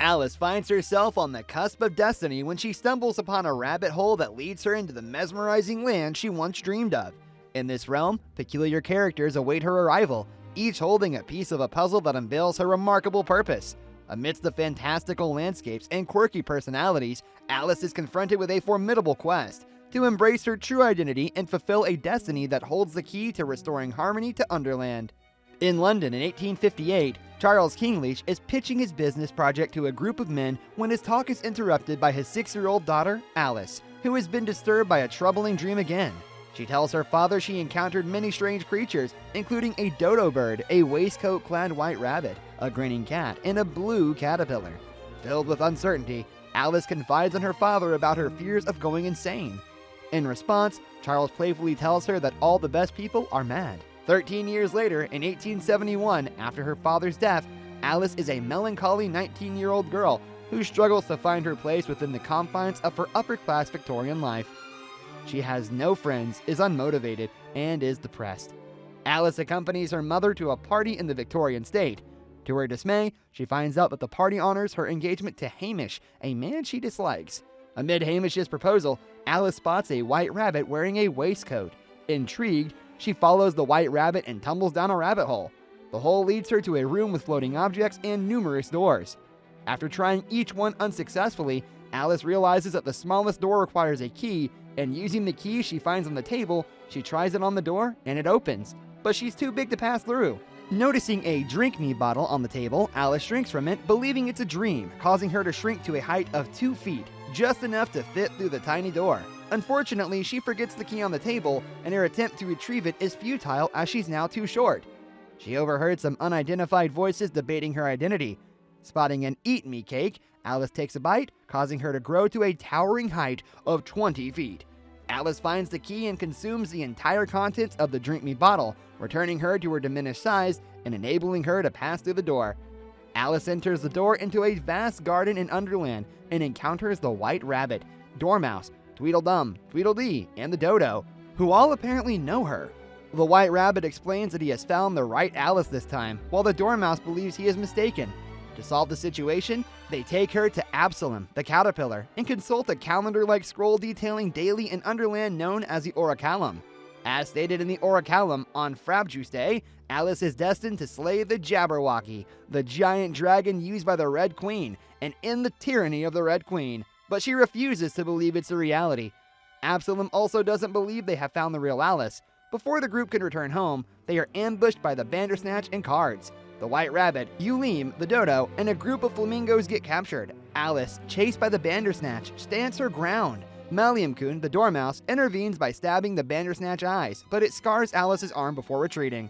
Alice finds herself on the cusp of destiny when she stumbles upon a rabbit hole that leads her into the mesmerizing land she once dreamed of. In this realm, peculiar characters await her arrival, each holding a piece of a puzzle that unveils her remarkable purpose. Amidst the fantastical landscapes and quirky personalities, Alice is confronted with a formidable quest to embrace her true identity and fulfill a destiny that holds the key to restoring harmony to Underland. In London in 1858, Charles Kingleach is pitching his business project to a group of men when his talk is interrupted by his 6-year-old daughter, Alice, who has been disturbed by a troubling dream again. She tells her father she encountered many strange creatures, including a dodo bird, a waistcoat-clad white rabbit, a grinning cat, and a blue caterpillar. Filled with uncertainty, Alice confides in her father about her fears of going insane. In response, Charles playfully tells her that all the best people are mad. 13 years later, in 1871, after her father's death, Alice is a melancholy 19-year-old girl who struggles to find her place within the confines of her upper-class Victorian life. She has no friends, is unmotivated, and is depressed. Alice accompanies her mother to a party in the Victorian state. To her dismay, she finds out that the party honors her engagement to Hamish, a man she dislikes. Amid Hamish's proposal, Alice spots a white rabbit wearing a waistcoat. Intrigued, she follows the white rabbit and tumbles down a rabbit hole. The hole leads her to a room with floating objects and numerous doors. After trying each one unsuccessfully, Alice realizes that the smallest door requires a key, and using the key she finds on the table, she tries it on the door and it opens, but she's too big to pass through. Noticing a drink me bottle on the table, Alice shrinks from it, believing it's a dream, causing her to shrink to a height of 2 feet, just enough to fit through the tiny door. Unfortunately, she forgets the key on the table, and her attempt to retrieve it is futile as she's now too short. She overheard some unidentified voices debating her identity. Spotting an eat me cake, Alice takes a bite, causing her to grow to a towering height of 20 feet. Alice finds the key and consumes the entire contents of the drink me bottle, returning her to her diminished size and enabling her to pass through the door. Alice enters the door into a vast garden in Underland and encounters the white rabbit, dormouse, Tweedledum, Tweedledee, and the dodo, who all apparently know her. The white rabbit explains that he has found the right Alice this time, while the dormouse believes he is mistaken. To solve the situation, they take her to Absalom, the caterpillar, and consult a calendar-like scroll detailing daily in Underland known as the Orichalcum. As stated in the Orichalcum, on Frabjous Day, Alice is destined to slay the Jabberwocky, the giant dragon used by the Red Queen, and end the tyranny of the Red Queen. But she refuses to believe it's a reality. Absalom also doesn't believe they have found the real Alice. Before the group can return home, they are ambushed by the Bandersnatch and Cards. The White Rabbit, Uleem, the Dodo, and a group of flamingos get captured. Alice, chased by the Bandersnatch, stands her ground. Maliamcoon, the Dormouse, intervenes by stabbing the Bandersnatch eyes, but it scars Alice's arm before retreating.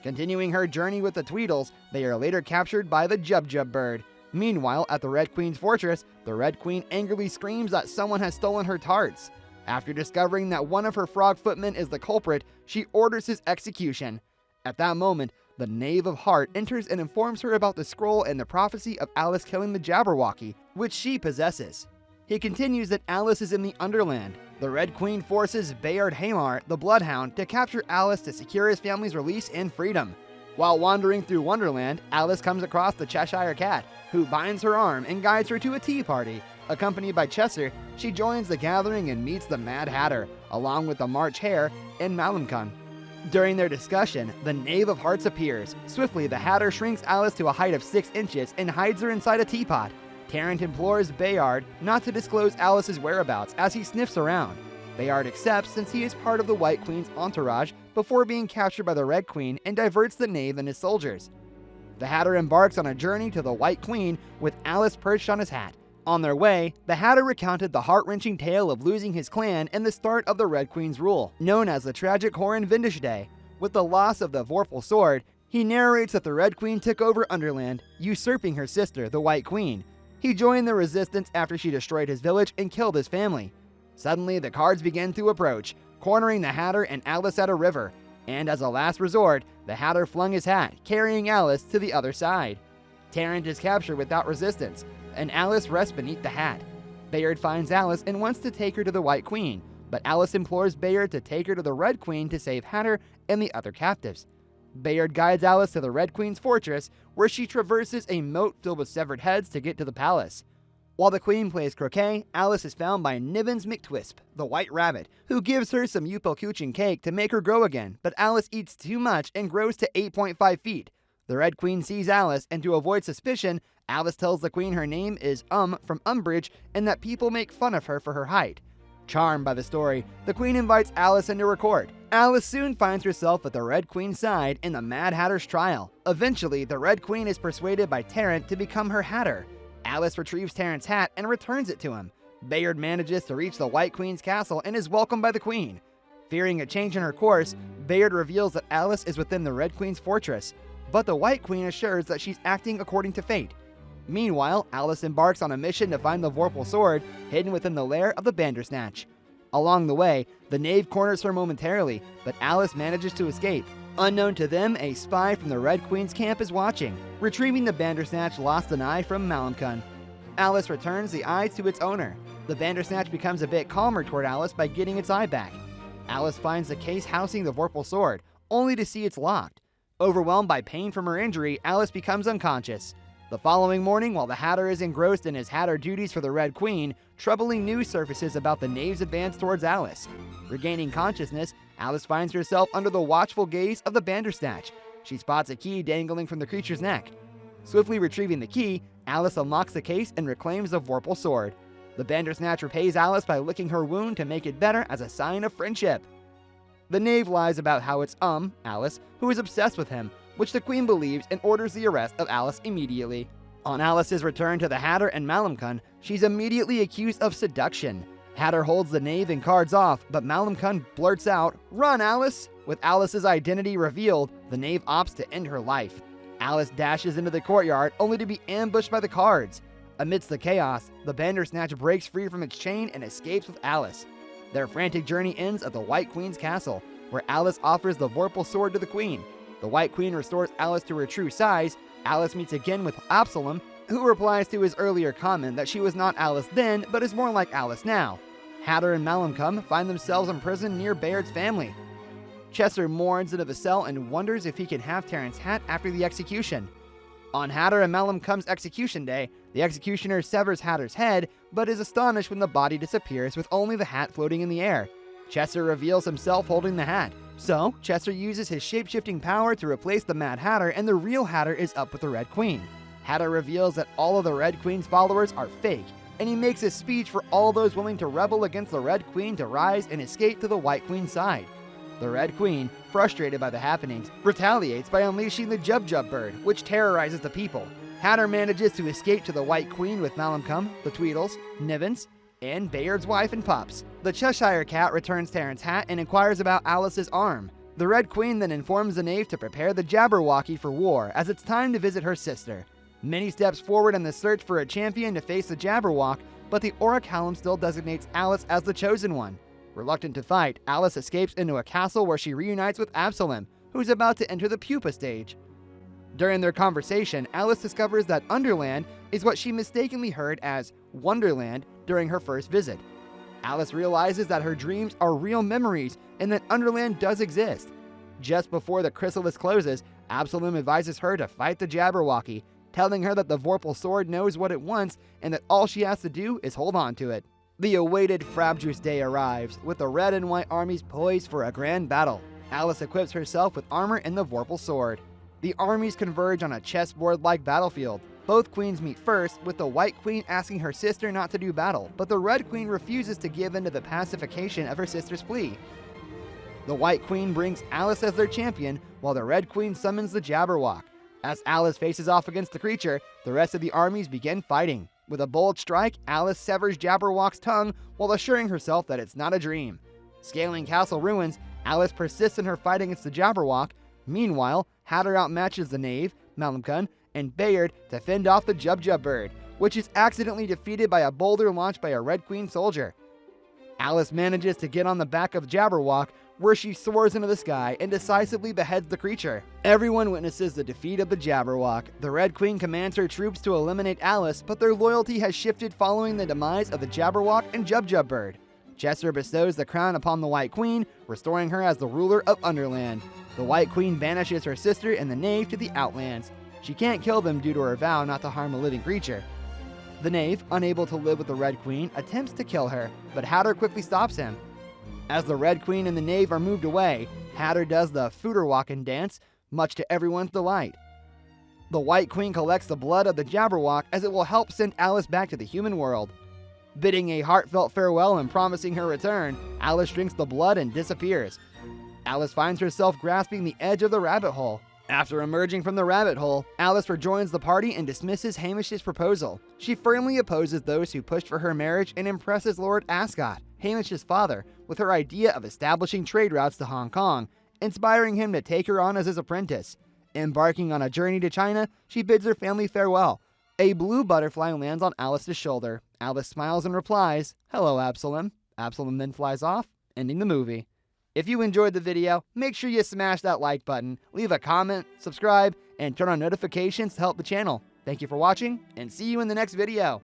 Continuing her journey with the Tweedles, they are later captured by the Jubjub bird. Meanwhile, at the Red Queen's fortress, the Red Queen angrily screams that someone has stolen her tarts. After discovering that one of her frog footmen is the culprit, she orders his execution. At that moment, the Knave of Heart enters and informs her about the scroll and the prophecy of Alice killing the Jabberwocky, which she possesses. He continues that Alice is in the Underland. The Red Queen forces Bayard Hamar, the Bloodhound, to capture Alice to secure his family's release and freedom. While wandering through Wonderland, Alice comes across the Cheshire Cat, who binds her arm and guides her to a tea party. Accompanied by Chester, she joins the gathering and meets the Mad Hatter, along with the March Hare and Malamcon. During their discussion, the Knave of Hearts appears. Swiftly, the Hatter shrinks Alice to a height of 6 inches and hides her inside a teapot. Tarrant implores Bayard not to disclose Alice's whereabouts as he sniffs around. Bayard accepts since he is part of the White Queen's entourage before being captured by the Red Queen and diverts the Knave and his soldiers. The Hatter embarks on a journey to the White Queen with Alice perched on his hat. On their way, the Hatter recounted the heart-wrenching tale of losing his clan and the start of the Red Queen's rule, known as the tragic Horan Vindish Day. With the loss of the Vorpal sword, he narrates that the Red Queen took over Underland, usurping her sister, the White Queen. He joined the resistance after she destroyed his village and killed his family. Suddenly, the Cards began to approach, cornering the Hatter and Alice at a river, and as a last resort, the Hatter flung his hat, carrying Alice to the other side. Tarrant is captured without resistance, and Alice rests beneath the hat. Bayard finds Alice and wants to take her to the White Queen, but Alice implores Bayard to take her to the Red Queen to save Hatter and the other captives. Bayard guides Alice to the Red Queen's fortress, where she traverses a moat filled with severed heads to get to the palace. While the Queen plays croquet, Alice is found by Nibbins McTwisp, the White Rabbit, who gives her some Upelkuchen cake to make her grow again, but Alice eats too much and grows to 8.5 feet. The Red Queen sees Alice, and to avoid suspicion, Alice tells the Queen her name is from Umbridge and that people make fun of her for her height. Charmed by the story, the Queen invites Alice into her court. Alice soon finds herself at the Red Queen's side in the Mad Hatter's trial. Eventually, the Red Queen is persuaded by Tarrant to become her Hatter. Alice retrieves Tarrant's hat and returns it to him. Bayard manages to reach the White Queen's castle and is welcomed by the Queen. Fearing a change in her course, Bayard reveals that Alice is within the Red Queen's fortress, but the White Queen assures that she's acting according to fate. Meanwhile, Alice embarks on a mission to find the Vorpal sword hidden within the lair of the Bandersnatch. Along the way, the knave corners her momentarily, but Alice manages to escape. Unknown to them, a spy from the Red Queen's camp is watching. Retrieving the Bandersnatch lost an eye from Malcolm. Alice returns the eye to its owner. The Bandersnatch becomes a bit calmer toward Alice by getting its eye back. Alice finds the case housing the Vorpal sword, only to see it's locked. Overwhelmed by pain from her injury, Alice becomes unconscious. The following morning, while the Hatter is engrossed in his Hatter duties for the Red Queen, troubling news surfaces about the knave's advance towards Alice. Regaining consciousness, Alice finds herself under the watchful gaze of the Bandersnatch. She spots a key dangling from the creature's neck. Swiftly retrieving the key, Alice unlocks the case and reclaims the Vorpal sword. The Bandersnatch repays Alice by licking her wound to make it better as a sign of friendship. The knave lies about how it's Alice, who is obsessed with him, which the Queen believes and orders the arrest of Alice immediately. On Alice's return to the Hatter and Malcolm, she's immediately accused of seduction. Hatter holds the knave and cards off, but Malcolm blurts out, "Run, Alice!" With Alice's identity revealed, the knave opts to end her life. Alice dashes into the courtyard, only to be ambushed by the cards. Amidst the chaos, the Bandersnatch breaks free from its chain and escapes with Alice. Their frantic journey ends at the White Queen's castle, where Alice offers the Vorpal sword to the Queen. The White Queen restores Alice to her true size. Alice meets again with Absalom, who replies to his earlier comment that she was not Alice then, but is more like Alice now. Hatter and Malcolm find themselves imprisoned near Bayard's family. Chester mourns into the cell and wonders if he can have Tarrant's hat after the execution. On Hatter and Malcolm's execution day, the executioner severs Hatter's head, but is astonished when the body disappears with only the hat floating in the air. Chester reveals himself holding the hat. So, Chester uses his shape-shifting power to replace the Mad Hatter, and the real Hatter is up with the Red Queen. Hatter reveals that all of the Red Queen's followers are fake, and he makes a speech for all those willing to rebel against the Red Queen to rise and escape to the White Queen's side. The Red Queen, frustrated by the happenings, retaliates by unleashing the Jub bird, which terrorizes the people. Hatter manages to escape to the White Queen with Malcolm, the Tweedles, Nivens, and Bayard's wife and pups. The Cheshire Cat returns Tarrant's hat and inquires about Alice's arm. The Red Queen then informs the knave to prepare the Jabberwocky for war, as it's time to visit her sister. Many steps forward in the search for a champion to face the Jabberwock, but the Orichalcum still designates Alice as the chosen one. Reluctant to fight, Alice escapes into a castle where she reunites with Absalom, who's about to enter the pupa stage. During their conversation, Alice discovers that Underland is what she mistakenly heard as Wonderland during her first visit. Alice realizes that her dreams are real memories and that Underland does exist. Just before the chrysalis closes, Absalom advises her to fight the Jabberwocky, telling her that the Vorpal sword knows what it wants and that all she has to do is hold on to it. The awaited Frabjous Day arrives, with the red and white armies poised for a grand battle. Alice equips herself with armor and the Vorpal sword. The armies converge on a chessboard-like battlefield. Both queens meet first, with the White Queen asking her sister not to do battle, but the Red Queen refuses to give in to the pacification of her sister's plea. The White Queen brings Alice as their champion, while the Red Queen summons the Jabberwock. As Alice faces off against the creature, the rest of the armies begin fighting. With a bold strike, Alice severs Jabberwock's tongue while assuring herself that it's not a dream. Scaling castle ruins, Alice persists in her fight against the Jabberwock. Meanwhile, Hatter outmatches the knave, Malcolm, and Bayard to fend off the Jub bird, which is accidentally defeated by a boulder launched by a Red Queen soldier. Alice manages to get on the back of Jabberwock, where she soars into the sky and decisively beheads the creature. Everyone witnesses the defeat of the Jabberwock. The Red Queen commands her troops to eliminate Alice, but their loyalty has shifted following the demise of the Jabberwock and Jub bird. Chester bestows the crown upon the White Queen, restoring her as the ruler of Underland. The White Queen banishes her sister and the Knave to the Outlands. She can't kill them due to her vow not to harm a living creature. The Knave, unable to live with the Red Queen, attempts to kill her, but Hatter quickly stops him. As the Red Queen and the Knave are moved away, Hatter does the Footerwalkin' dance, much to everyone's delight. The White Queen collects the blood of the Jabberwock as it will help send Alice back to the human world. Bidding a heartfelt farewell and promising her return, Alice drinks the blood and disappears. Alice finds herself grasping the edge of the rabbit hole. After emerging from the rabbit hole, Alice rejoins the party and dismisses Hamish's proposal. She firmly opposes those who pushed for her marriage and impresses Lord Ascot, Hamish's father, with her idea of establishing trade routes to Hong Kong, inspiring him to take her on as his apprentice. Embarking on a journey to China, she bids her family farewell. A blue butterfly lands on Alice's shoulder. Alice smiles and replies, "Hello, Absalom." Absalom then flies off, ending the movie. If you enjoyed the video, make sure you smash that like button, leave a comment, subscribe, and turn on notifications to help the channel. Thank you for watching, and see you in the next video.